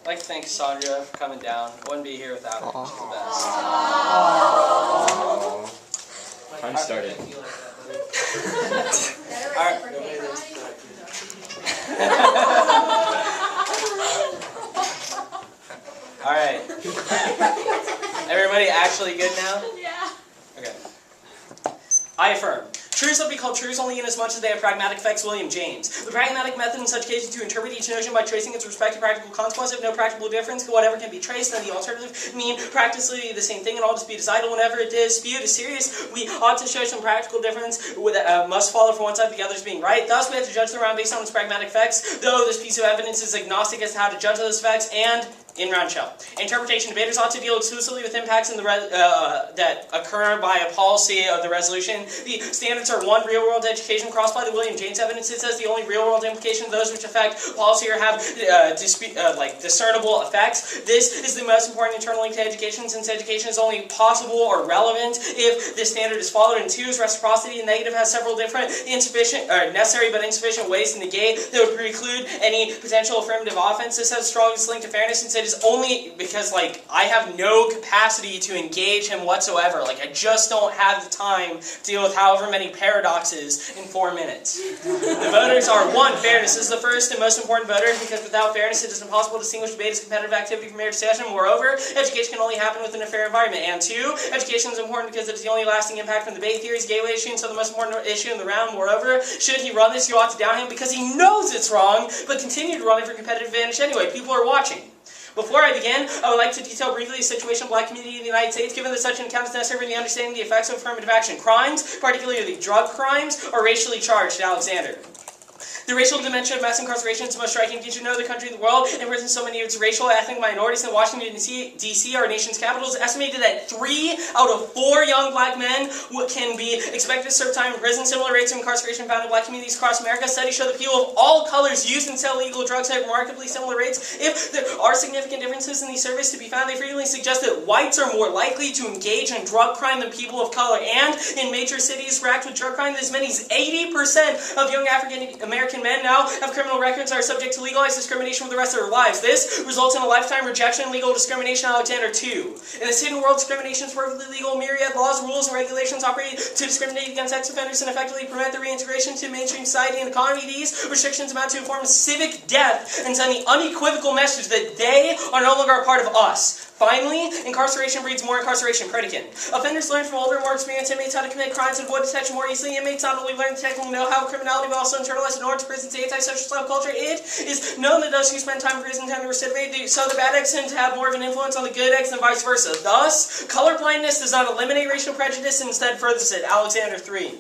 I'd like to thank Sandra for coming down. I wouldn't be here without her. She's the best. Time started. Alright. Everybody actually good now? Yeah. Okay. I affirm. Truths will be called truths only inasmuch as they have pragmatic effects. William James. The pragmatic method in such cases to interpret each notion by tracing its respective practical consequence. If no practical difference, whatever can be traced, then the alternative mean practically the same thing, and all dispute is idle. Whenever a dispute is serious, we ought to show some practical difference that must follow from one side to the other's being right. Thus, we have to judge the round based on its pragmatic effects, though this piece of evidence is agnostic as to how to judge those effects, and in round shell. Interpretation debaters ought to deal exclusively with impacts in the that occur by a policy of the resolution. The standards are 1. Real-world education crossed by the William James evidence. It says the only real-world implication of those which affect policy or have discernible effects. This is the most important internal link to education, since education is only possible or relevant if this standard is followed. And 2 is reciprocity. The negative has several different necessary but insufficient ways to negate that would preclude any potential affirmative offense. This has the strongest link to fairness, since it is only because, I have no capacity to engage him whatsoever. I just don't have the time to deal with however many paradoxes in 4 minutes. The voters are 1. Fairness. This is the first and most important voter, because without fairness it is impossible to distinguish debate as competitive activity from mere discussion. Moreover, education can only happen within a fair environment. And 2, education is important because it is the only lasting impact from debate theories, gateway issue, and so the most important issue in the round. Moreover, should he run this, you ought to down him because he knows it's wrong, but continue to run it for competitive advantage anyway. People are watching. Before I begin, I would like to detail briefly the situation of the black community in the United States, given that such an account is necessary for the understanding the effects of affirmative action. Crimes, particularly drug crimes, are racially charged. Alexander. The racial dimension of mass incarceration is the most striking feature in no other country in the world. In prison, so many of its racial ethnic minorities in Washington, D.C., our nation's capital, is estimated that 3 out of 4 young black men can be expected to serve time in prison. Similar rates of incarceration found in black communities across America. Studies show that people of all colors use and sell illegal drugs have remarkably similar rates. If there are significant differences in these surveys to be found, they frequently suggest that whites are more likely to engage in drug crime than people of color. And in major cities racked with drug crime, as many as 80% of young African American men now have criminal records and are subject to legalized discrimination for the rest of their lives. This results in a lifetime rejection and legal discrimination. Alexander 2. In this hidden world, discrimination is perfectly legal. Myriad laws, rules, and regulations operate to discriminate against sex offenders and effectively prevent their reintegration to mainstream society and economy. These restrictions amount to a form of civic death and send the unequivocal message that they are no longer a part of us. Finally, incarceration breeds more incarceration. Predicate. Offenders learn from older, more experienced inmates how to commit crimes and avoid detection more easily. Inmates not only learn the technical know-how of criminality, but also internalize the norms of prison's anti-social subculture. It is known that those who spend time in prison tend to recidivate, so the bad eggs tend to have more of an influence on the good eggs than vice versa. Thus, colorblindness does not eliminate racial prejudice and instead furthers it. Alexander 3.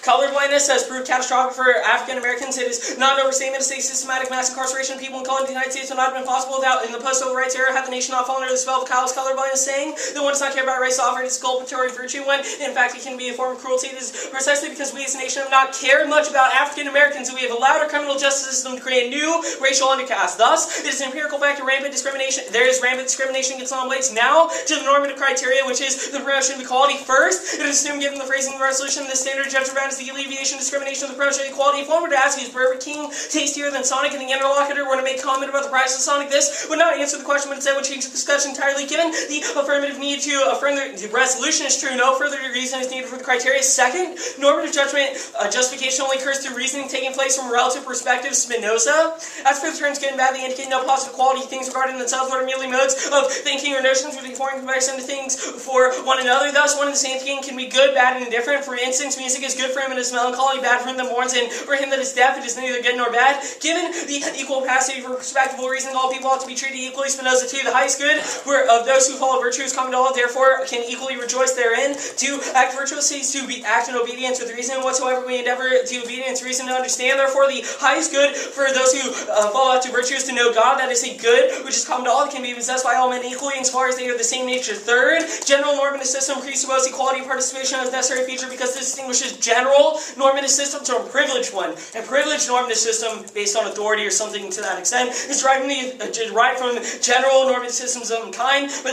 Colorblindness has proved catastrophic for African Americans. It is not an overstatement to say systematic mass incarceration of people in color in the United States would not have been possible without, in the post-civil rights era, had the nation not fallen under the spell of callous colorblindness, saying that one does not care about race offered its exculpatory virtue when, in fact, it can be a form of cruelty. It is precisely because we as a nation have not cared much about African Americans that we have allowed our criminal justice system to create a new racial undercast. Thus, it is an empirical fact of rampant discrimination. There is rampant discrimination against non-whites. Now, to the normative criteria, which is the promotion of equality. First, it is assumed, given the phrasing of the resolution, the standard judgment round is the alleviation of discrimination of the promotion of equality. If one were to ask, is Burger King tastier than Sonic, and the interlocutor were to make comment about the price of Sonic, this would not answer the question, but instead would change the discussion entirely. Given the affirmative need to affirm the resolution is true, no further reason is needed for the criteria. Second, normative judgment justification only occurs through reasoning taking place from a relative perspective. Spinoza. As for the terms good and bad, they indicate no positive quality things regarded in themselves, but are merely modes of thinking or notions with foreign comparison to things for one another. Thus, one and the same thing can be good, bad, and indifferent. For instance, music is good for him and is melancholy, bad for him that mourns, and for him that is deaf, it is neither good nor bad. Given the equal capacity for respectable reasoning, all people ought to be treated equally. Spinoza 2. The highest good of those who follow virtue is common to all, therefore can equally rejoice therein. To act virtuously is to act in obedience with reason. Whatsoever we endeavor to obedience, reason to understand. Therefore, the highest good for those who follow after virtue is to know God. That is a good which is common to all, that can be possessed by all men equally, as far as they are the same nature. Third, general normative system presupposes equality of participation as a necessary feature because this distinguishes general normative systems from privileged one. And privileged normative system, based on authority or something to that extent, is derived from general normative systems of kind, but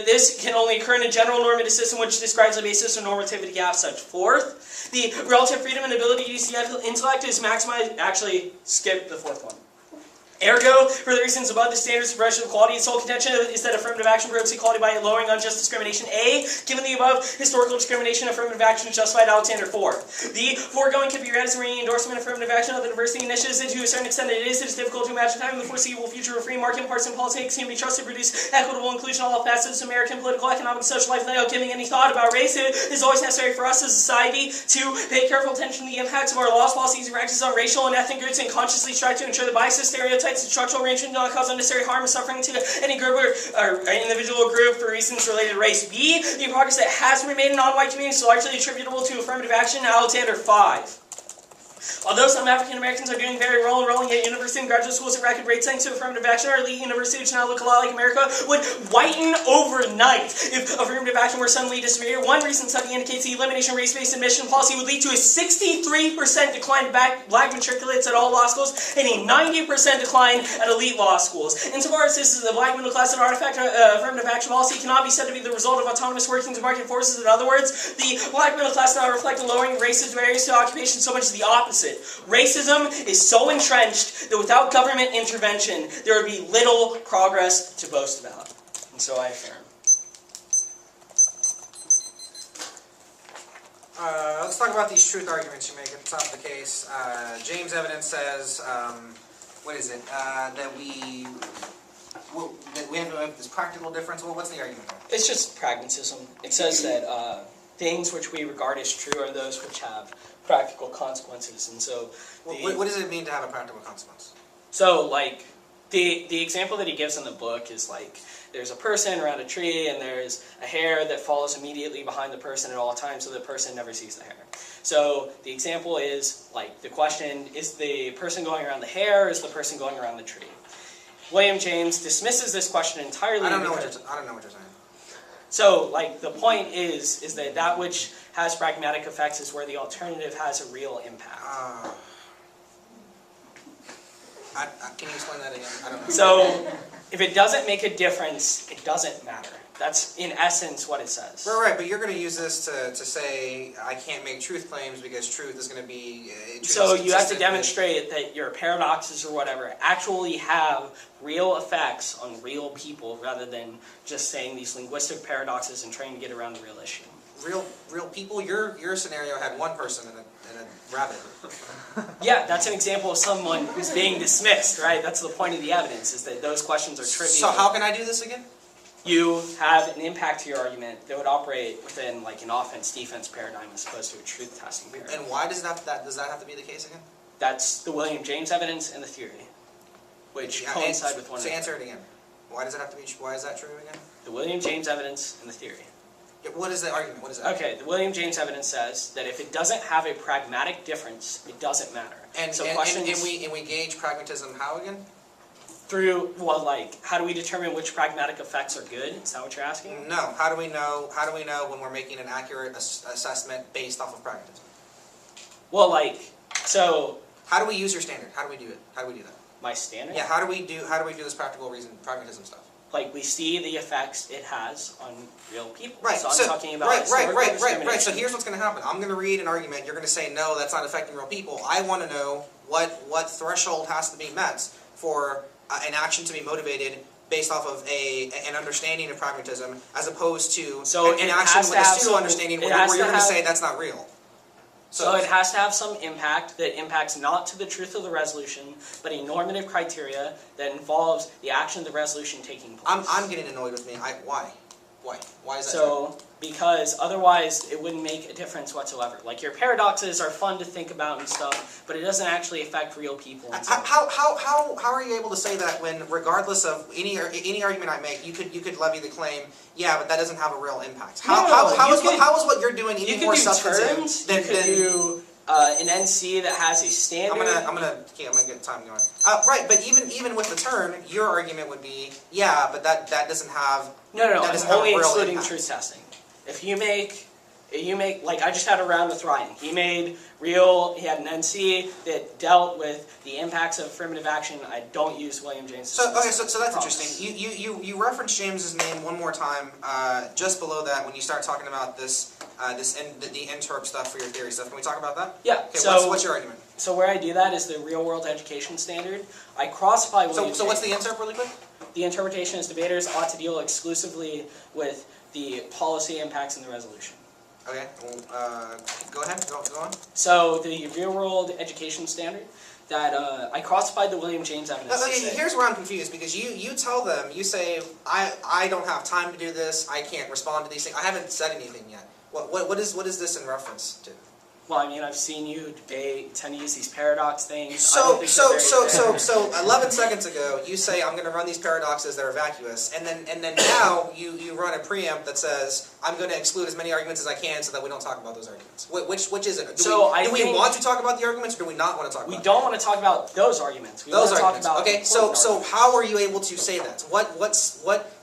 this can only occur in a general normative system which describes a basis of normativity as such. Fourth, the relative freedom and ability to use the intellect is maximized. Actually, skip the fourth one. Ergo, for the reasons above, the standards of suppression of equality, its sole contention is that affirmative action promotes equality by lowering unjust discrimination. A, given the above historical discrimination, affirmative action is justified. Alexander 4. The foregoing can be read as a ringing endorsement of affirmative action of the diversity initiatives, and to a certain extent it is difficult to imagine a time in the foreseeable future where free market partisan politics can be trusted to produce equitable inclusion in all facets of American political, economic, and social life without giving any thought about race. It is always necessary for us as a society to pay careful attention to the impacts of our laws, policies, and practices on racial and ethnic groups, and consciously strive to ensure that biases, stereotypes, and structural arrangements do not cause unnecessary harm and suffering to any group or individual group for reasons related to race. B, the progress that has been made in non-white communities is largely attributable to affirmative action. Alexander 5. Although some African Americans are doing very well enrolling at university and graduate schools at record rates thanks to affirmative action, our elite university, which now look a lot like America, would whiten overnight if affirmative action were suddenly disappeared. One recent study indicates the elimination of race-based admission policy would lead to a 63% decline in black matriculates at all law schools and a 90% decline at elite law schools. Insofar as this is the black middle class and artifact, affirmative action policy cannot be said to be the result of autonomous workings of market forces. In other words, the black middle class does not reflect a lowering of racist barriers to occupation so much as the opposite. Racism is so entrenched that without government intervention, there would be little progress to boast about. And so I affirm. Let's talk about these truth arguments you make at the top of the case. James' evidence says, what is it? That we have this practical difference. Well, what's the argument there? It's just pragmatism. It says that things which we regard as true are those which have practical consequences, and so what does it mean to have a practical consequence? So, like, the example that he gives in the book is like there's a person around a tree, and there's a hare that follows immediately behind the person at all times, so the person never sees the hare. So the example is like the question: is the person going around the hare, or is the person going around the tree? William James dismisses this question entirely. I don't know what you're saying. So, like, the point is that which has pragmatic effects is where the alternative has a real impact. Can you explain that again? I don't know. So, if it doesn't make a difference, it doesn't matter. That's, in essence, what it says. Right, but you're going to use this to say I can't make truth claims because truth is going to be... So you have to demonstrate that your paradoxes or whatever actually have real effects on real people rather than just saying these linguistic paradoxes and trying to get around the real issue. Real people? Your scenario had one person and a rabbit. Yeah, that's an example of someone who's being dismissed, right? That's the point of the evidence, is that those questions are trivial. So how can I do this again? You have an impact to your argument that would operate within like an offense-defense paradigm as opposed to a truth-testing paradigm. And why does that have to be the case again? That's the William James evidence and the theory, which coincide with one another. So answer it again. Why does it have to be? Why is that true again? The William James evidence and the theory. Yeah, what is the argument? What is that? Okay, the William James evidence says that if it doesn't have a pragmatic difference, it doesn't matter. And we gauge pragmatism how again? Through, well, like, how do we determine which pragmatic effects are good? Is that what you're asking? No. How do we know when we're making an accurate assessment based off of pragmatism? Well, like, so. How do we use your standard? How do we do it? How do we do that? My standard? Yeah. How do we do this pragmatism stuff? Like, we see the effects it has on real people. Right. So I'm talking about right. So here's what's going to happen. I'm going to read an argument. You're going to say no, that's not affecting real people. I want to know what threshold has to be met for an action to be motivated based off of an understanding of pragmatism, as opposed to an action with a pseudo-understanding where you're going to say that's not real. So it has to have some impact that impacts not to the truth of the resolution, but a normative criteria that involves the action of the resolution taking place. I'm getting annoyed with me. Why? Why is that so? Because otherwise it wouldn't make a difference whatsoever. Like, your paradoxes are fun to think about and stuff, but it doesn't actually affect real people. And so how are you able to say that when, regardless of any argument I make, you could levy the claim, yeah, but that doesn't have a real impact? How is what you're doing any more substantive than... You could do an NC that has a standard. I'm gonna get time going. Right, but even with the turn, your argument would be, yeah, but that doesn't have... No, I'm only excluding truth testing. If you make, like, I just had a round with Ryan. He had an NC that dealt with the impacts of affirmative action. I don't use William James. So that's interesting. You reference James's name one more time, just below that when you start talking about this the interp stuff for your theory stuff. Can we talk about that? Yeah. Okay, So what's your argument? So where I do that is the real world education standard. I crossify William So what's the James. interp really quick? The interpretation is debaters ought to deal exclusively with the policy impacts in the resolution. Okay, well, go ahead, go on. So the real world education standard that I crossified the William James evidence. No, to say- here's where I'm confused, because you tell them, you say, I don't have time to do this, I can't respond to these things. I haven't said anything yet. What is this in reference to? Well, I mean, I've seen you debate, tend to use these paradox things. I So don't think they're very fair. 11 seconds ago, you say I'm going to run these paradoxes that are vacuous, and then now you run a preamp that says I'm going to exclude as many arguments as I can so that we don't talk about those arguments. Which is it? Do we want to talk about the arguments, or do we not want to talk about them? We don't want to talk about those arguments. We Those want to arguments. talk about Okay, important so arguments. how are you able to say that? What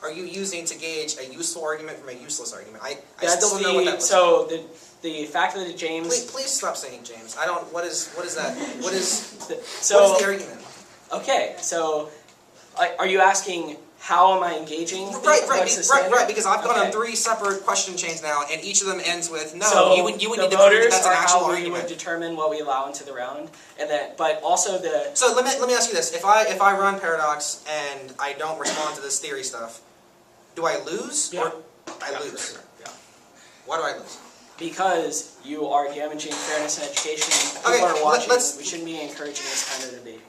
are you using to gauge a useful argument from a useless argument? I still don't know what that looks like. So the fact that James. Please stop saying James. I don't. What is that? What is So what is the argument? okay, so are you asking how am I engaging? Right, because I've gone on Okay. 3 separate question chains now, and each of them ends with no. So you would the need to prove that voters that's an are actual how we argument. would determine what we allow into the round, and then but also the. So let me ask you this: if I run paradox and I don't respond to this theory stuff, do I lose? Yeah. Or I lose. Yeah. Why do I lose? Because you are damaging fairness in education. People Okay, are watching. let's- We shouldn't be encouraging this kind of debate.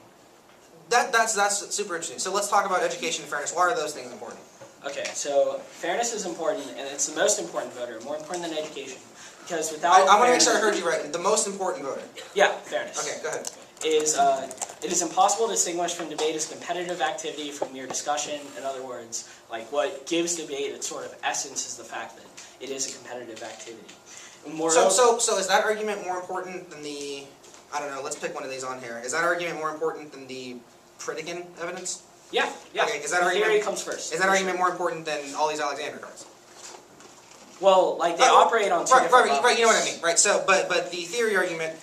That's super interesting. So let's talk about education and fairness. Why are those things important? Okay, so fairness is important, and it's the most important voter, more important than education. Because without I want to make fairness- sure I heard you right. The most important voter. Yeah, fairness. Okay, go ahead. It is impossible to distinguish from debate as competitive activity from mere discussion. In other words, like what gives debate its sort of essence is the fact that it is a competitive activity. So is that argument more important than the? I don't know. Let's pick one of these on here. Is that argument more important than the Pritikin evidence? Yeah. Okay, is that the argument- theory comes first. Is that argument more important than all these Alexander cards? Well, like they operate on two different levels. Right. You know what I mean, right? So, but the theory argument.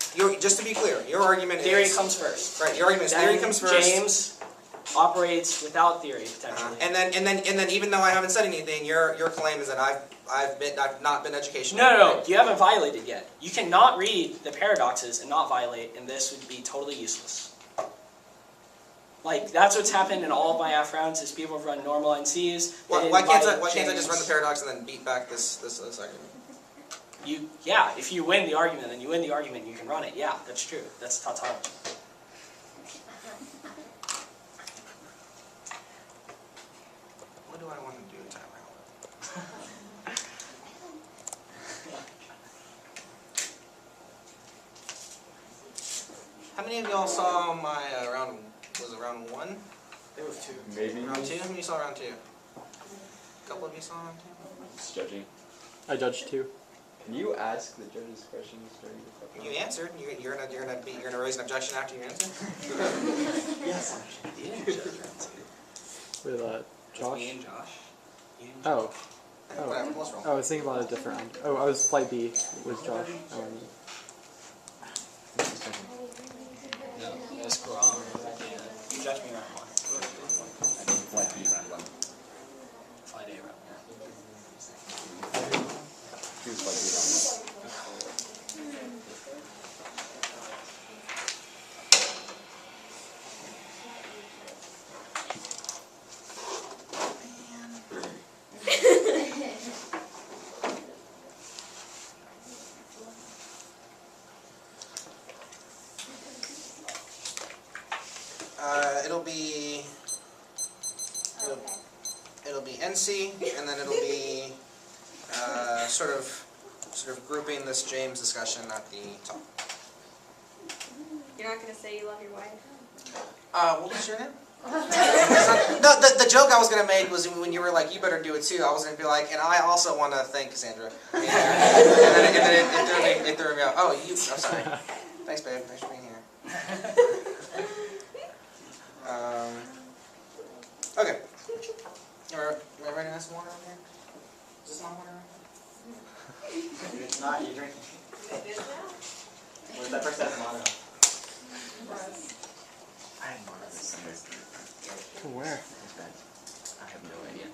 Just to be clear, your argument Theory is comes first. right. Your argument is Then theory comes first. James operates without theory potentially. And then even though I haven't said anything, your claim is that I've not been educational. No. You haven't violated yet. You cannot read the paradoxes and not violate, and this would be totally useless. Like that's what's happened in all of my F rounds is people have run normal NCs. Why can't I just run the paradox and then beat back this argument? If you win the argument, then you win the argument. You can run it. Yeah, that's true. That's tautology. What do I want to do in timeout? How many of y'all saw my round? Was it round 1? There was 2. Maybe. Round 2? How many saw round 2? A couple of you saw round 2? It's judging. I judged 2. Can you ask the judges questions during the fucking You answered. You're gonna raise an objection after you answer. Yes, actually. You didn't judge round 2. With Josh. Me and Josh. You didn't Oh. Whatever. Let's roll. I was thinking about a different round. Oh, I was flight B with Josh. No, that's wrong. You judged me round 1. I think flight B round 1. Flight A round 1. He was flight B round 1. It'll be NC, and then it'll be sort of grouping this James discussion at the top. You're not gonna say you love your wife? What was your name? No, the joke I was gonna make was when you were like, "You better do it too." I was gonna be like, "And I also want to thank Cassandra." And then it threw me out. Oh, I'm sorry. Thanks, babe. Thanks for being here. Okay. Am I ready to have some water over here? Is this not water? If it's not, you drink. It is now. Where's that person that's mono? I had more of this semester. Where? I have no idea.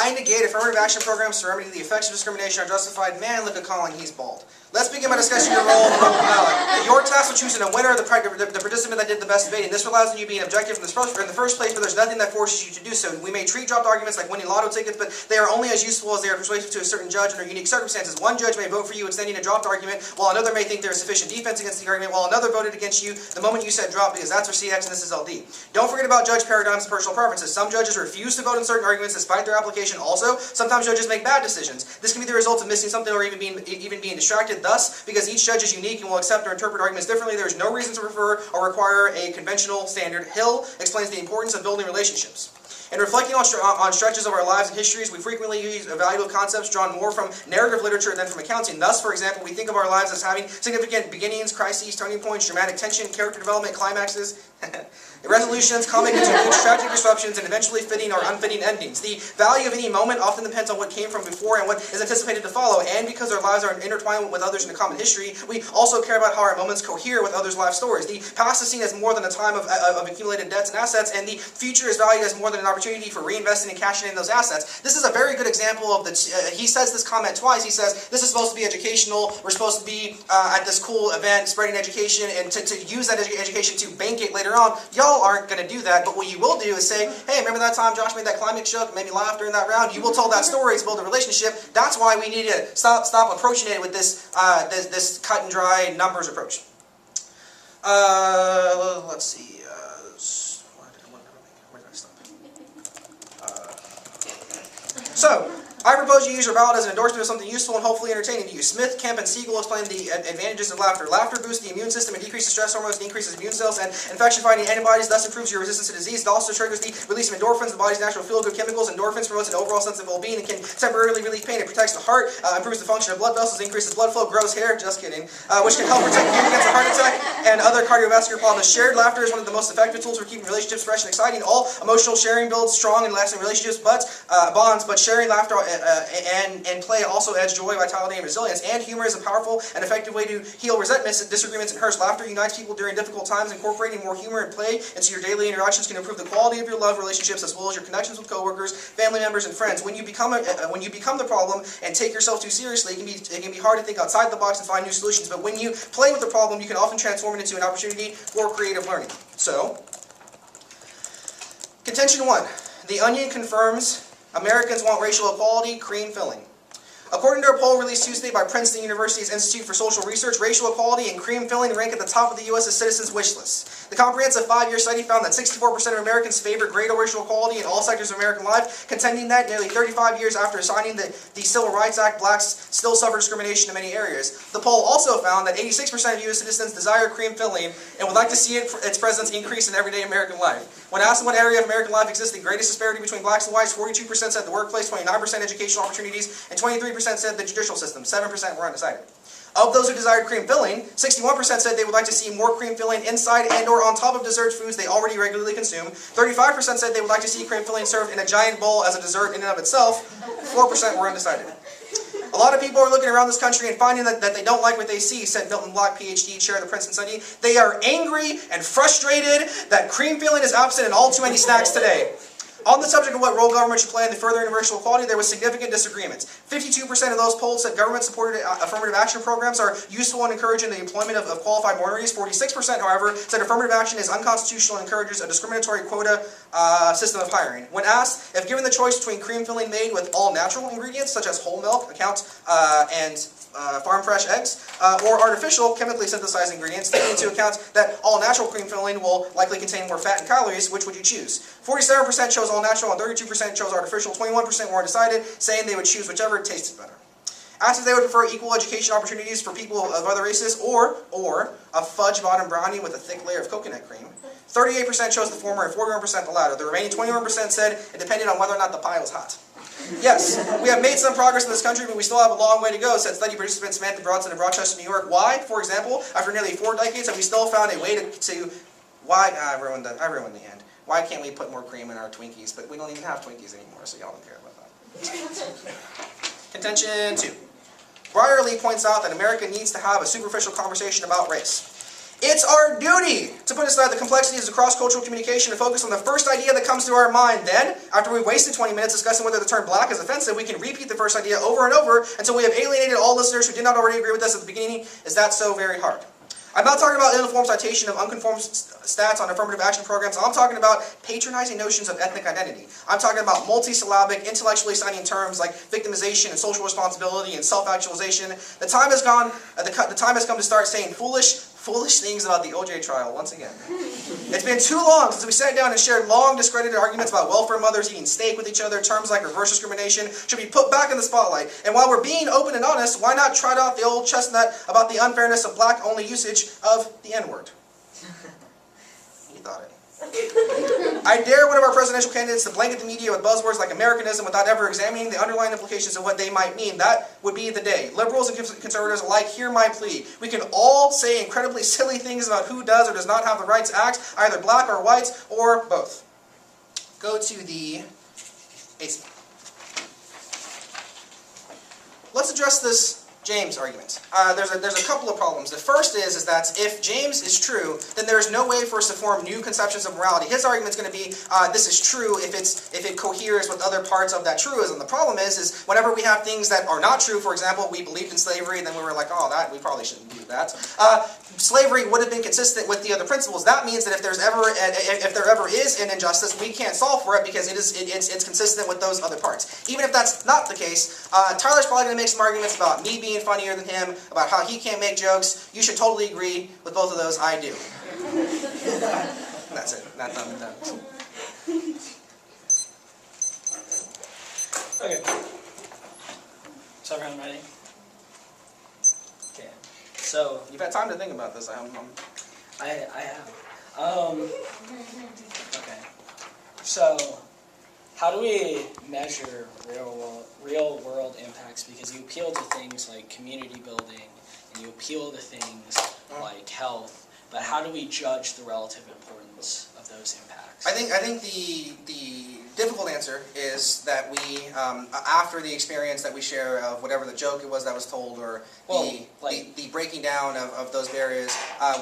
I negate affirmative action programs to remedy the effects of discrimination are justified. Man, look at Colin, he's bald. Let's begin by discussing your role in the role of ballot. Your task of choosing a winner, the participant that did the best debate, and this relies on you being objective in the first place, but there's nothing that forces you to do so. We may treat dropped arguments like winning lotto tickets, but they are only as useful as they are persuasive to a certain judge under unique circumstances. One judge may vote for you extending a dropped argument, while another may think there is sufficient defense against the argument, while another voted against you the moment you said drop because that's for CX and this is LD. Don't forget about judge paradigms and personal preferences. Some judges refuse to vote on certain arguments despite their application. Also, sometimes judges make bad decisions. This can be the result of missing something or even being distracted. Thus, because each judge is unique and will accept or interpret arguments differently, there is no reason to prefer or require a conventional standard. Hill explains the importance of building relationships. In reflecting on stretches of our lives and histories, we frequently use valuable concepts drawn more from narrative literature than from accounting. Thus, for example, we think of our lives as having significant beginnings, crises, turning points, dramatic tension, character development, climaxes, resolutions, comic interludes, tragic disruptions, and eventually fitting or unfitting endings. The value of any moment often depends on what came from before and what is anticipated to follow, and because our lives are intertwined with others in a common history, we also care about how our moments cohere with others' life stories. The past is seen as more than a time of accumulated debts and assets, and the future is valued as more than an opportunity for reinvesting and cashing in those assets. This is a very good example of the, he says this comment twice. He says, this is supposed to be educational, we're supposed to be at this cool event spreading education, and to use that education to bank it later on. Y'all aren't going to do that, but what you will do is say, hey, remember that time Josh made that climate joke, made me laugh during that round? You will tell that story to build a relationship. That's why we need to stop approaching it with this this cut and dry numbers approach. Let's see. Where did I stop? So, I propose you use your ballot as an endorsement of something useful and hopefully entertaining to you. Smith, Kemp, and Siegel explain the advantages of laughter. Laughter boosts the immune system and decreases stress hormones, increases immune cells and infection-fighting antibodies, thus improves your resistance to disease. It also triggers the release of endorphins, the body's natural feel-good chemicals. Endorphins promotes an overall sense of well-being and can temporarily relieve pain. It protects the heart, improves the function of blood vessels, increases blood flow, grows hair, just kidding, which can help protect you against a heart attack and other cardiovascular problems. Shared laughter is one of the most effective tools for keeping relationships fresh and exciting. All emotional sharing builds strong and lasting relationships, bonds, but sharing laughter and play also adds joy, vitality, and resilience. And humor is a powerful and effective way to heal resentments, disagreements, and hurts. Laughter unites people during difficult times. Incorporating more humor and play into your daily interactions can improve the quality of your love relationships as well as your connections with coworkers, family members, and friends. When you become the problem and take yourself too seriously, it can be hard to think outside the box and find new solutions. But when you play with the problem, you can often transform it into an opportunity for creative learning. So, contention 1. The Onion confirms Americans want racial equality, cream filling. According to a poll released Tuesday by Princeton University's Institute for Social Research, racial equality and cream filling rank at the top of the U.S. citizens' wish list. The comprehensive 5-year study found that 64% of Americans favor greater racial equality in all sectors of American life, contending that nearly 35 years after signing the Civil Rights Act, blacks still suffer discrimination in many areas. The poll also found that 86% of U.S. citizens desire cream filling and would like to see its presence increase in everyday American life. When asked in what area of American life exists the greatest disparity between blacks and whites, 42% said the workplace, 29% educational opportunities, and 23% said the judicial system. 7% were undecided. Of those who desired cream filling, 61% said they would like to see more cream filling inside and or on top of dessert foods they already regularly consume. 35% said they would like to see cream filling served in a giant bowl as a dessert in and of itself. 4% were undecided. A lot of people are looking around this country and finding that they don't like what they see, said Milton Block, PhD, chair of the Princeton study. They are angry and frustrated that cream filling is absent in all too many snacks today. On the subject of what role government should play in the furthering of racial equality, there was significant disagreements. 52% of those polled said government-supported affirmative action programs are useful in encouraging the employment of qualified minorities. 46%, however, said affirmative action is unconstitutional and encourages a discriminatory quota system of hiring. When asked if given the choice between cream filling made with all natural ingredients, such as whole milk, and farm-fresh eggs, or artificial, chemically synthesized ingredients, taking into account that all natural cream filling will likely contain more fat and calories, which would you choose? 47% chose all natural and 32% chose artificial. 21% were undecided, saying they would choose whichever tasted better. Asked if they would prefer equal education opportunities for people of other races or a fudge-bottom brownie with a thick layer of coconut cream, 38% chose the former and 41% the latter. The remaining 21% said it depended on whether or not the pie was hot. Yes, we have made some progress in this country, but we still have a long way to go, said study participant Samantha Bronson of Rochester, New York. Why? For example, after nearly 4 decades, have we still found a way I ruined the end. Why can't we put more cream in our Twinkies? But we don't even have Twinkies anymore, so y'all don't care about that. Contention 2. Brierly points out that America needs to have a superficial conversation about race. It's our duty to put aside the complexities of cross-cultural communication and focus on the first idea that comes to our mind. Then, after we've wasted 20 minutes discussing whether the term black is offensive, we can repeat the first idea over and over until we have alienated all listeners who did not already agree with us at the beginning. Is that so very hard? I'm not talking about ill-informed citation of unconformed stats on affirmative action programs. I'm talking about patronizing notions of ethnic identity. I'm talking about multisyllabic, intellectually signing terms like victimization and social responsibility and self-actualization. The time has gone. The time has come to start saying foolish things about the OJ trial once again. It's been too long since we sat down and shared long, discredited arguments about welfare mothers eating steak with each other. Terms like reverse discrimination should be put back in the spotlight. And while we're being open and honest, why not trot out the old chestnut about the unfairness of black-only usage of the N-word? You thought it. I dare one of our presidential candidates to blanket the media with buzzwords like Americanism without ever examining the underlying implications of what they might mean. That would be the day. Liberals and conservatives alike, hear my plea. We can all say incredibly silly things about who does or does not have the right to act, either black or white, or both. Go to the AC. Let's address this James argument. There's a couple of problems. The first is that if James is true, then there is no way for us to form new conceptions of morality. His argument is going to be this is true if it coheres with other parts of that truism. The problem is whenever we have things that are not true, for example, we believed in slavery and then we were like, oh, that we probably shouldn't do that. Slavery would have been consistent with the other principles. That means that if there ever is an injustice, we can't solve for it because it's consistent with those other parts. Even if that's not the case, Tyler's probably going to make some arguments about me being funnier than him, about how he can't make jokes. You should totally agree with both of those. I do. That's it. That's done. Okay. Is everyone ready? Okay. So You've had time to think about this. I have. Okay. So how do we measure real world impacts? Because you appeal to things like community building, and you appeal to things like health. But how do we judge the relative importance of those impacts? I think the difficult answer is that we, after the experience that we share of whatever the joke it was that was told, or the breaking down of those barriers, I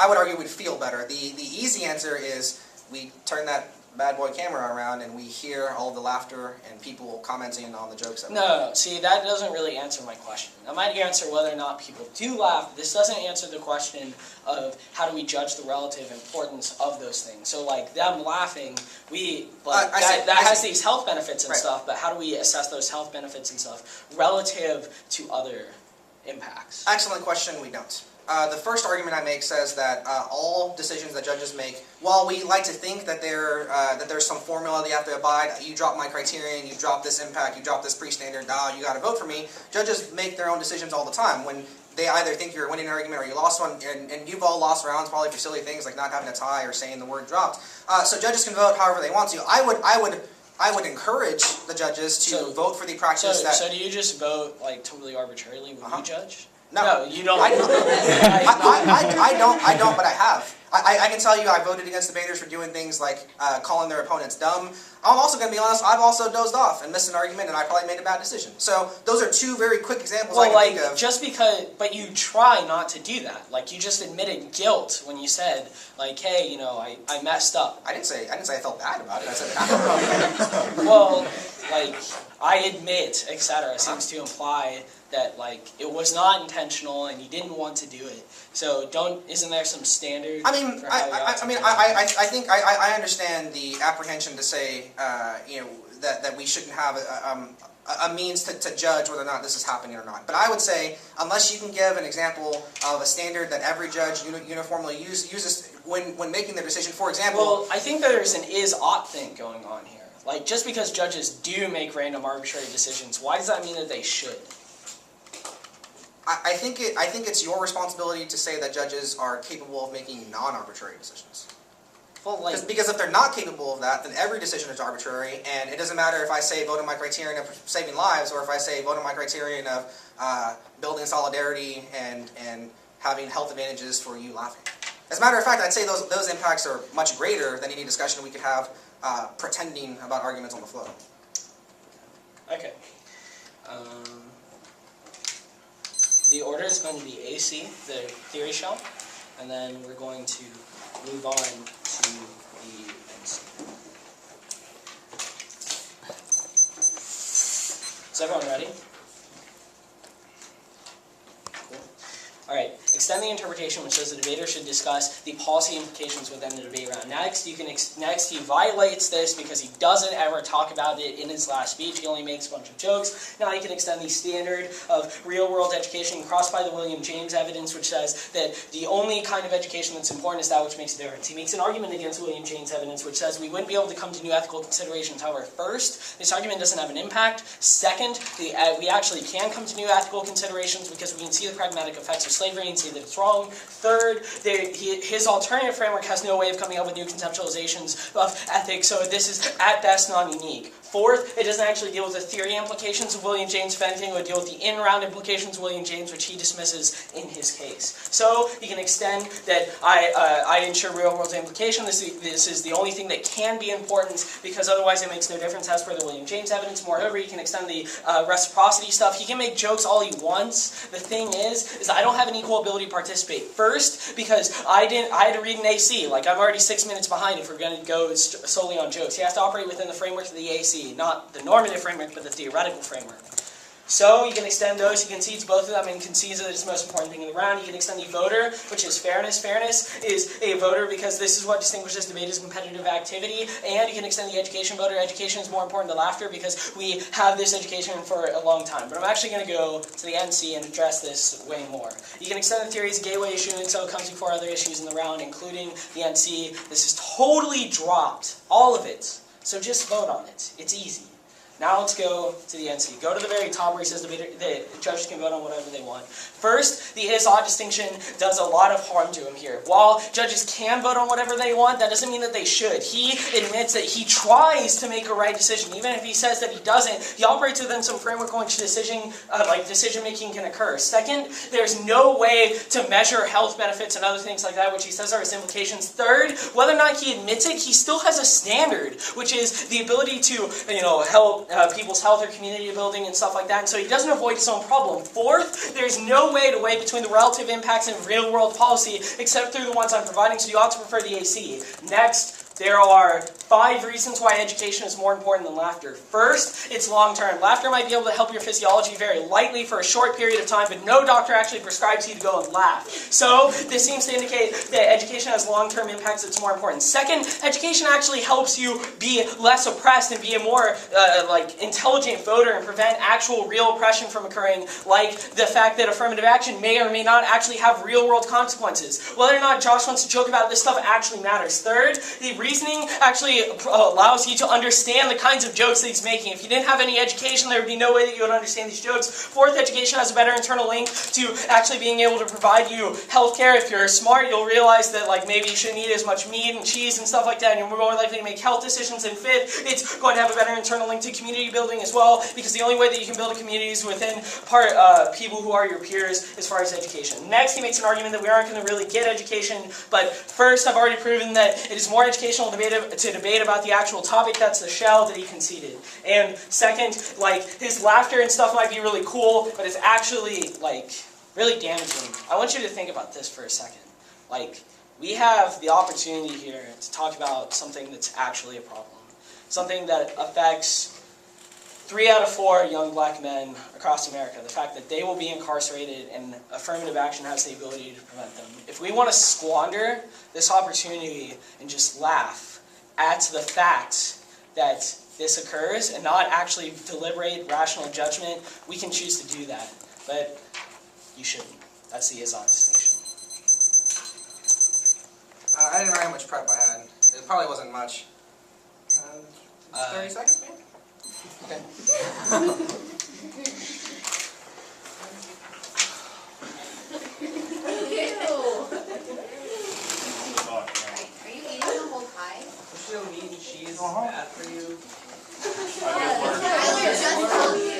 would argue we'd feel better. The easy answer is we turn that bad boy camera around and we hear all the laughter and people commenting on the jokes. No, see, that doesn't really answer my question. That might answer whether or not people do laugh. This doesn't answer the question of how do we judge the relative importance of those things. So, like, them laughing, that has these health benefits and stuff, but how do we assess those health benefits and stuff relative to other impacts? Excellent question, we don't. The first argument I make says that all decisions that judges make, while we like to think that there's some formula that you have to abide, you drop my criterion, you drop this impact, you drop this pre-standard, you got to vote for me. Judges make their own decisions all the time. When they either think you're winning an argument or you lost one, and you've all lost rounds probably for silly things like not having a tie or saying the word dropped. So judges can vote however they want to. I would encourage the judges to vote for the practice that... So do you just vote like totally arbitrarily when you judge? No, you don't. I don't, but I have. I can tell you I voted against debaters for doing things like calling their opponents dumb. I'm also going to be honest, I've also dozed off and missed an argument and I probably made a bad decision. So those are two very quick examples I can think of. Just because, but you try not to do that. Like, you just admitted guilt when you said, like, hey, I messed up. I didn't say I felt bad about it. I said it happened. Well, like, I admit, etc. seems to imply that, like, it was not intentional and you didn't want to do it. So isn't there some standard? I mean, I think I understand the apprehension to say, that we shouldn't have a means to judge whether or not this is happening or not. But I would say, unless you can give an example of a standard that every judge uniformly uses when making their decision, for example... Well, I think there's an is-ought thing going on here. Like, just because judges do make random arbitrary decisions, why does that mean that they should? I think it's your responsibility to say that judges are capable of making non-arbitrary decisions. Well, because if they're not capable of that, then every decision is arbitrary, and it doesn't matter if I say vote on my criterion of saving lives, or if I say vote on my criterion of building solidarity and having health advantages for you laughing. As a matter of fact, I'd say those impacts are much greater than any discussion we could have pretending about arguments on the floor. Okay. The order is going to be AC, the theory shell, and then we're going to move on to the NC. Is everyone ready? Cool. All right. Extend the interpretation, which says the debater should discuss the policy implications within the debate round. Next, he violates this because he doesn't ever talk about it in his last speech. He only makes a bunch of jokes. Now he can extend the standard of real-world education crossed by the William James evidence, which says that the only kind of education that's important is that which makes a difference. He makes an argument against William James evidence, which says we wouldn't be able to come to new ethical considerations. However, first, this argument doesn't have an impact. Second, we actually can come to new ethical considerations because we can see the pragmatic effects of slavery and see that it's wrong. Third, his alternative framework has no way of coming up with new conceptualizations of ethics, so this is at best non-unique. Fourth, it doesn't actually deal with the theory implications of William James. If anything, it would deal with the in-round implications of William James, which he dismisses in his case. So, you can extend that I ensure real-world implication. This is the only thing that can be important, because otherwise it makes no difference as per the William James evidence. Moreover, you can extend the reciprocity stuff. He can make jokes all he wants. The thing is I don't have an equal ability to participate. First, because I had to read an AC. Like, I'm already 6 minutes behind if we're going to go solely on jokes. He has to operate within the framework of the AC. Not the normative framework, but the theoretical framework. So, you can extend those. He concedes both of them and concedes that it's the most important thing in the round. You can extend the voter, which is fairness. Fairness is a voter because this is what distinguishes debate as competitive activity. And you can extend the education voter. Education is more important to laughter because we have this education for a long time. But I'm actually going to go to the NC and address this way more. You can extend the theories of gateway issue, and so it comes before other issues in the round, including the NC. This is totally dropped. All of it. So just vote on it. It's easy. Now let's go to the NC. Go to the very top where he says the judges can vote on whatever they want. First, the is-ought distinction does a lot of harm to him here. While judges can vote on whatever they want, that doesn't mean that they should. He admits that he tries to make a right decision. Even if he says that he doesn't, he operates within some framework in which decision-making can occur. Second, there's no way to measure health benefits and other things like that, which he says are his implications. Third, whether or not he admits it, he still has a standard, which is the ability to, help people's health or community building and stuff like that, and so he doesn't avoid his own problem. Fourth, there's no way to weigh between the relative impacts in real-world policy except through the ones I'm providing, so you ought to prefer the AC. Next, there are 5 reasons why education is more important than laughter. First, it's long-term. Laughter might be able to help your physiology very lightly for a short period of time, but no doctor actually prescribes you to go and laugh. So, this seems to indicate that education has long-term impacts that's more important. Second, education actually helps you be less oppressed and be a more intelligent voter and prevent actual real oppression from occurring, like the fact that affirmative action may or may not actually have real-world consequences. Whether or not Josh wants to joke about this stuff actually matters. Third, the reasoning actually allows you to understand the kinds of jokes that he's making. If you didn't have any education, there would be no way that you would understand these jokes. Fourth, education has a better internal link to actually being able to provide you healthcare. If you're smart, you'll realize that maybe you shouldn't eat as much meat and cheese and stuff like that, and you're more likely to make health decisions. And fifth, it's going to have a better internal link to community building as well, because the only way that you can build a community is within people who are your peers as far as education. Next, he makes an argument that we aren't going to really get education, but first, I've already proven that it is more educational to debate about the actual topic. That's the shell that he conceded. And second, his laughter and stuff might be really cool, but it's actually really damaging. I want you to think about this for a second. We have the opportunity here to talk about something that's actually a problem. Something that affects 3 out of 4 young black men across America. The fact that they will be incarcerated and affirmative action has the ability to prevent them. If we want to squander this opportunity and just laugh at the fact that this occurs and not actually deliberate rational judgment, we can choose to do that. But you shouldn't. That's the is-ought distinction. I didn't write how much prep I had. It probably wasn't much. 30 seconds, maybe? Okay. Are you eating the whole pie? Still meat and cheese is bad for you. Tyler just told you.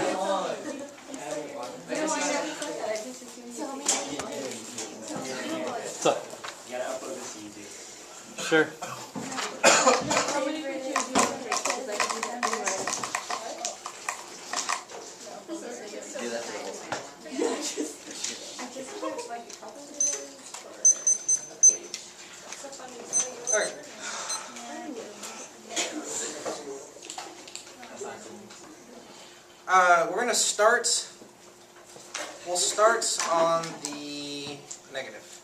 What's up? You gotta upload this to YouTube. Sure. Do that for the whole thing. we're going to start, we'll start on the negative.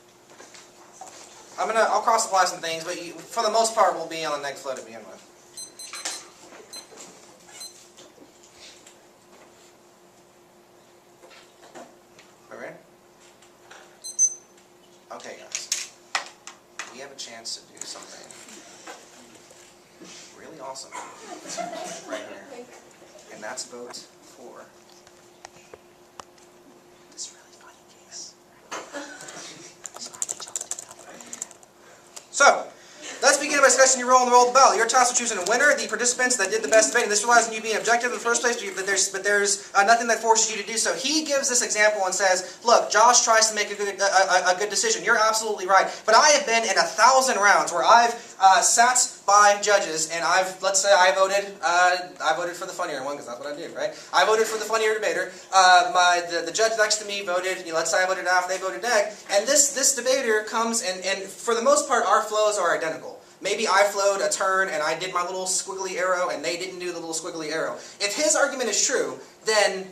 I'll cross apply some things, but for the most part, we'll be on the neg flow to begin with. All right? Okay, guys. We have a chance to do something really awesome right here. And that's vote for this really funny case. So, let's begin by discussing your role in the roll of the ballot. Your task of choosing a winner, the participants that did the best debate, and this relies on you being objective in the first place, but there's nothing that forces you to do so. He gives this example and says, look, Josh tries to make a good decision. You're absolutely right. But I have been in 1,000 rounds where I've sat by judges, and let's say I voted for the funnier one, because that's what I do, right? I voted for the funnier debater. The judge next to me voted, let's say I voted after they voted neg, and this debater comes, and for the most part, our flows are identical. Maybe I flowed a turn and I did my little squiggly arrow and they didn't do the little squiggly arrow. If his argument is true, then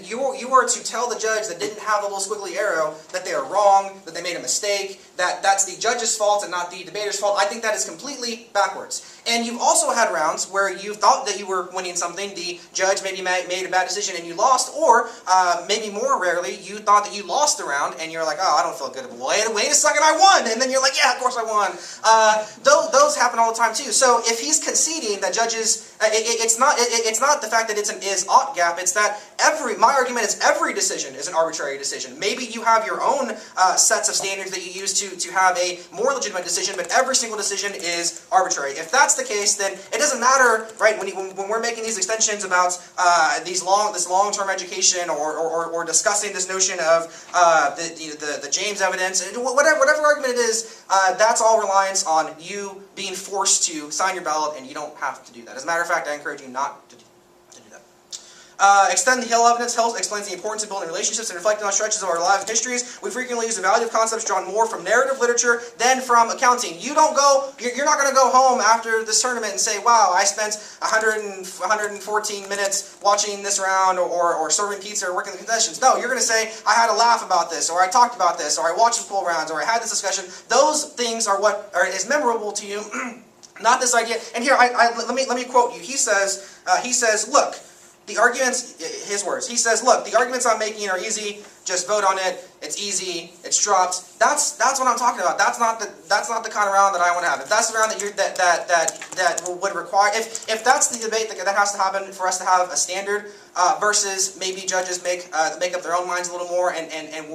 you are to tell the judge that didn't have the little squiggly arrow that they are wrong, that they made a mistake, that that's the judge's fault and not the debater's fault. I think that is completely backwards. And you've also had rounds where you thought that you were winning something, the judge maybe made a bad decision and you lost, or maybe more rarely, you thought that you lost the round and you're like, oh, I don't feel good. Wait a second, I won! And then you're like, yeah, of course I won. Those happen all the time too. So if he's conceding that judges, it's not the fact that it's an is-ought gap, it's that my argument is every decision is an arbitrary decision. Maybe you have your own sets of standards that you use to have a more legitimate decision, but every single decision is arbitrary. If that's the case, then it doesn't matter, right, when we're making these extensions about this long-term education or discussing this notion of the James evidence, whatever argument it is, that's all reliance on you being forced to sign your ballot, and you don't have to do that. As a matter of fact, I encourage you not to do that. Extend the Hill evidence. Hill explains the importance of building relationships and reflecting on stretches of our lives and histories. We frequently use the value of concepts drawn more from narrative literature than from accounting. You're not going to go home after this tournament and say, wow, I spent 114 minutes watching this round or serving pizza or working the concessions. No, you're going to say, I had a laugh about this, or I talked about this, or I watched the pool rounds, or I had this discussion. Those things are what is memorable to you, not this idea. And here, let me quote you. He says, look, the arguments, his words, he says, look, the arguments I'm making are easy, just vote on it, it's easy, it's dropped. That's what I'm talking about. That's not the kind of round that I want to have. If that's the round that would require, if that's the debate that has to happen for us to have a standard, versus maybe judges make up their own minds a little more and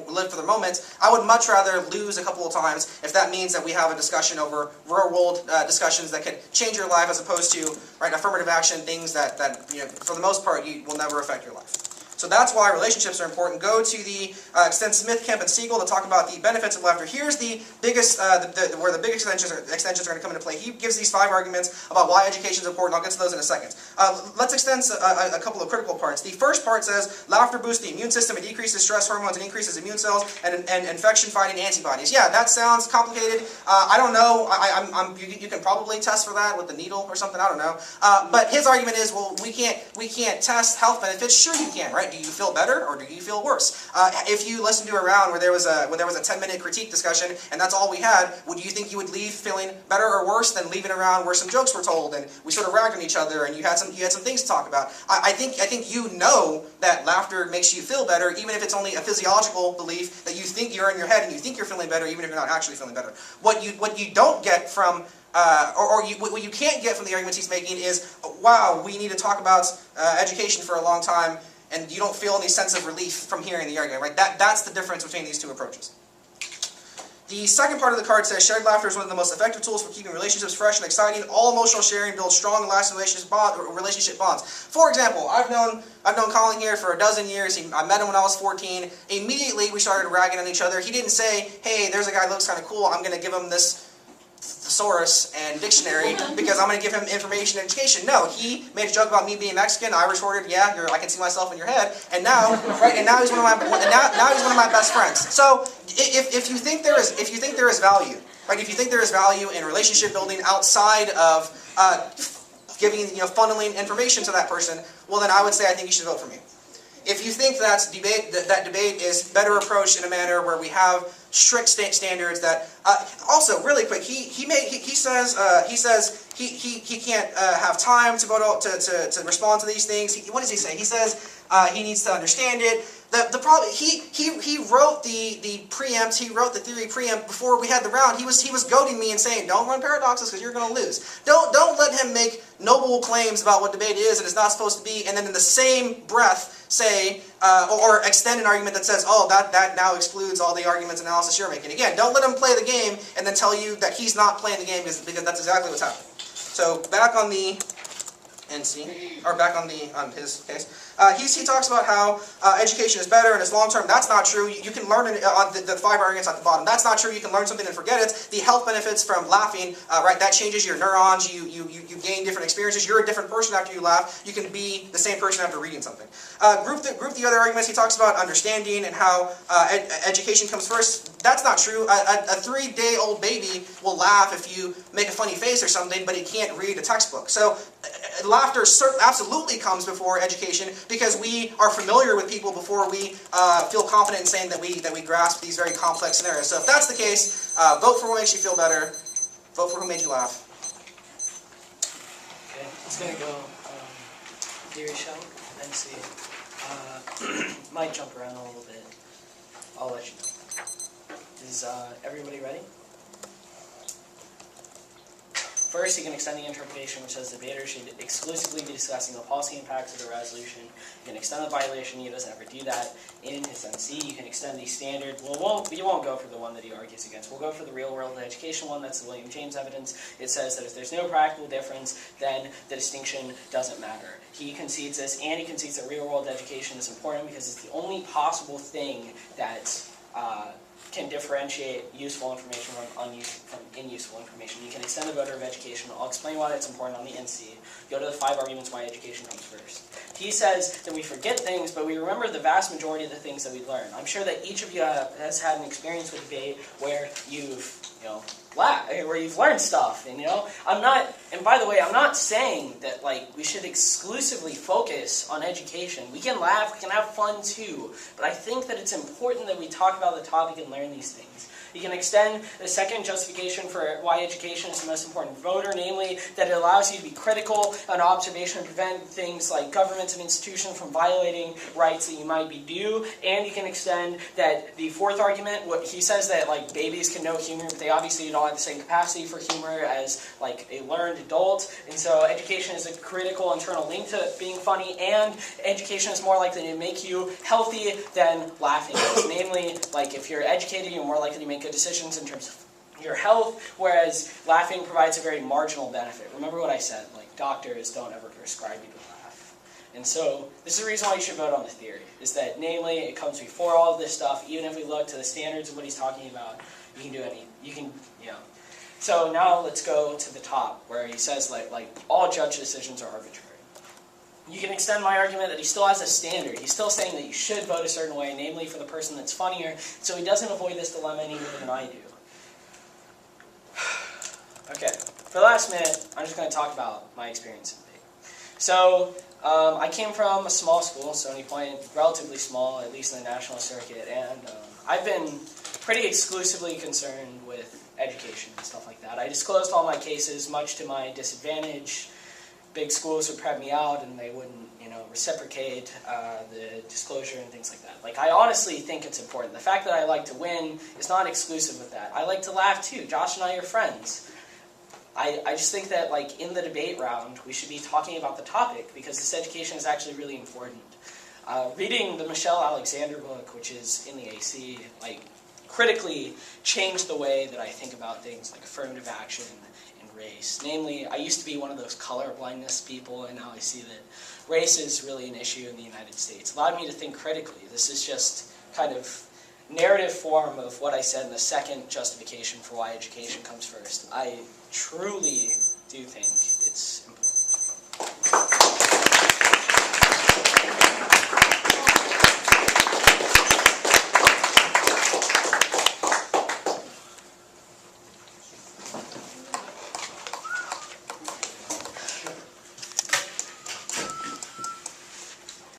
live for the moment, I would much rather lose a couple of times if that means that we have a discussion over real-world discussions that could change your life as opposed to, right, affirmative action, things that for the most part, will never affect your life. So that's why relationships are important. Go to the extend Smith, Kemp, and Siegel to talk about the benefits of laughter. Here's the biggest, where the big extensions are going to come into play. He gives these 5 arguments about why education is important. I'll get to those in a second. Let's extend a couple of critical parts. The first part says laughter boosts the immune system. It decreases stress hormones and increases immune cells and infection-fighting antibodies. Yeah, that sounds complicated. I don't know. You can probably test for that with the needle or something. I don't know. But his argument is, well, we can't test health benefits. Sure, you can, right? Do you feel better or do you feel worse? If you listen to a round where there was a 10-minute critique discussion and that's all we had, would you think you would leave feeling better or worse than leaving a round where some jokes were told and we sort of ragged on each other and you had some things to talk about? I think you know that laughter makes you feel better, even if it's only a physiological belief that you think you're in your head and you think you're feeling better, even if you're not actually feeling better. What you don't get from what you can't get from the arguments he's making is, wow, we need to talk about education for a long time, and you don't feel any sense of relief from hearing the argument, right? That's the difference between these two approaches. The second part of the card says, shared laughter is one of the most effective tools for keeping relationships fresh and exciting. All emotional sharing builds strong and lasting relationship bonds. For example, I've known Colin here for 12 years. I met him when I was 14. Immediately, we started ragging on each other. He didn't say, hey, there's a guy who looks kind of cool. I'm going to give him this thesaurus and dictionary because I'm going to give him information and education. No, he made a joke about me being Mexican. I retorted, yeah, I can see myself in your head. And now, right? And now he's one of my best friends. So if you think there is value, right? If you think there is value in relationship building outside of giving, funneling information to that person, well then I would say I think you should vote for me. If you think that debate is better approached in a manner where we have strict standards that, also really quick, he says he can't have time to go to respond to these things. What does he say? He says he needs to understand it. The problem, he wrote the preempt, he wrote the theory preempt before we had the round. He was goading me and saying, don't run paradoxes because you're going to lose. Don't let him make noble claims about what debate is and it's not supposed to be, and then in the same breath say, or extend an argument that says, oh, that now excludes all the arguments and analysis you're making. Again, don't let him play the game and then tell you that he's not playing the game because that's exactly what's happening. So back on the NC, or back on his case. He talks about how education is better and it's long-term. That's not true. You can learn it on the 5 arguments at the bottom. That's not true. You can learn something and forget it. The health benefits from laughing, right, that changes your neurons. You gain different experiences. You're a different person after you laugh. You can be the same person after reading something. Group the other arguments. He talks about understanding and how education comes first. That's not true. A 3-day-old baby will laugh if you make a funny face or something, but he can't read a textbook. So laughter absolutely comes before education because we are familiar with people before we feel confident in saying that we grasp these very complex scenarios. So if that's the case, vote for what makes you feel better. Vote for who made you laugh. Okay, it's going to go theory shell and see. Might jump around a little bit. I'll let you know. Is everybody ready? First, you can extend the interpretation which says the debater should exclusively be discussing the policy impacts of the resolution. You can extend the violation. He doesn't ever do that in his NC. You can extend the standard. Well, you won't go for the one that he argues against. We'll go for the real-world education one. That's the William James evidence. It says that if there's no practical difference, then the distinction doesn't matter. He concedes this, and he concedes that real-world education is important because it's the only possible thing that can differentiate useful information from unuseful information. You can extend the voter of education. I'll explain why it's important on the NC. Go to the 5 arguments why education comes first. He says that we forget things, but we remember the vast majority of the things that we learn. I'm sure that each of you has had an experience with debate where you've, where you've learned stuff, and and by the way, I'm not saying that we should exclusively focus on education. We can laugh, we can have fun too, but I think that it's important that we talk about the topic and learn these things. You can extend the second justification for why education is the most important voter, namely that it allows you to be critical and observation and prevent things like governments and institutions from violating rights that you might be due. And you can extend that the 4th argument, he says that babies can know humor, but they obviously don't have the same capacity for humor as a learned adult. And so education is a critical internal link to being funny, and education is more likely to make you healthy than laughing is. Namely, if you're educated, you're more likely to make good decisions in terms of your health, whereas laughing provides a very marginal benefit. Remember what I said, doctors don't ever prescribe you to laugh. And so this is the reason why you should vote on the theory, is that namely it comes before all of this stuff. Even if we look to the standards of what he's talking about, you can do anything. So now let's go to the top, where he says all judge decisions are arbitrary. You can extend my argument that he still has a standard. He's still saying that you should vote a certain way, namely for the person that's funnier, so he doesn't avoid this dilemma any more than I do. Okay, for the last minute, I'm just going to talk about my experience in debate. So, I came from a small school, Stony Point, relatively small, at least in the national circuit, and I've been pretty exclusively concerned with education and stuff like that. I disclosed all my cases, much to my disadvantage. Big schools would prep me out and they wouldn't, reciprocate the disclosure and things like that. I honestly think it's important. The fact that I like to win is not exclusive with that. I like to laugh too. Josh and I are friends. I just think that, in the debate round, we should be talking about the topic because this education is actually really important. Reading the Michelle Alexander book, which is in the AC, critically changed the way that I think about things like affirmative action and race. Namely, I used to be one of those color blindness people, and now I see that race is really an issue in the United States. It allowed me to think critically. This is just kind of narrative form of what I said in the second justification for why education comes first. I truly do think it's important